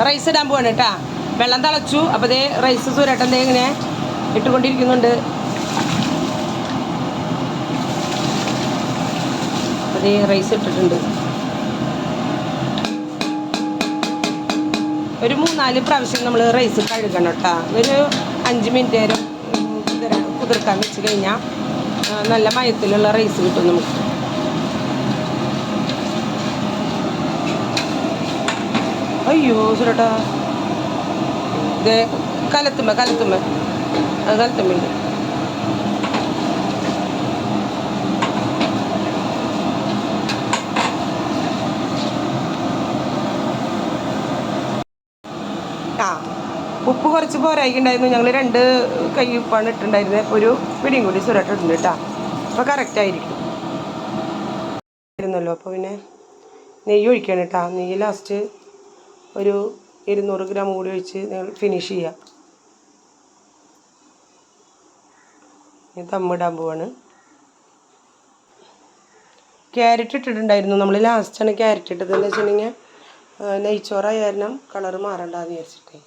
Rice ഇടാൻ പോവാണ് കേട്ടാ. വെള്ളം തിളച്ചു. അപ്പോൾ ദേ റൈസ് സുരേട്ടൻ ദേ ഇങ്ങനെ ഇട്ടുകൊണ്ടിരിക്കുന്നുണ്ട്. അതേ റൈസ് ഇട്ടിട്ടുണ്ട്. ഒരു 3-4 പ്രാവശ്യം നമ്മൾ റൈസ് കഴുകണം കേട്ടോ. ഒരു 5 മിനിറ്റ് നേരം കുതിർക്കാൻ വെച്ച് കഴിഞ്ഞാൽ നല്ല മയത്തിലുള്ള റൈസ് കിട്ടും നമുക്ക്. അയ്യോ സുരേട്ടാ, ഇത് കലത്തുമ്മ അത് കലത്തുമ്മുണ്ട്. ഉപ്പ് കുറച്ച് പോരായിക്കുണ്ടായിരുന്നു. ഞങ്ങൾ 2 കൈ ഉപ്പാണ് ഇട്ടുണ്ടായിരുന്നത്. ഒരു പിടിയും കൂടി സുരേട്ട ഇട്ടുണ്ട് കേട്ടോ. അപ്പോൾ കറക്റ്റായിരിക്കും ഇരുന്നല്ലോ. അപ്പോൾ പിന്നെ നെയ്യ് ഒഴിക്കണം കേട്ടോ. നെയ്യ് ലാസ്റ്റ് ഒരു 200 ഗ്രാം കൂടി ഒഴിച്ച് നിങ്ങൾ ഫിനിഷ് ചെയ്യുക. ദമ്മിടാൻ പോവാണ്. ക്യാരറ്റ് ഇട്ടിട്ടുണ്ടായിരുന്നു. നമ്മൾ ലാസ്റ്റാണ് ക്യാരറ്റ് ഇട്ടത്. എന്താ വെച്ചിട്ടുണ്ടെങ്കിൽ നെയ്ച്ചോറായ കാരണം കളറ് മാറണ്ടെന്ന് വിചാരിച്ചിട്ടേ.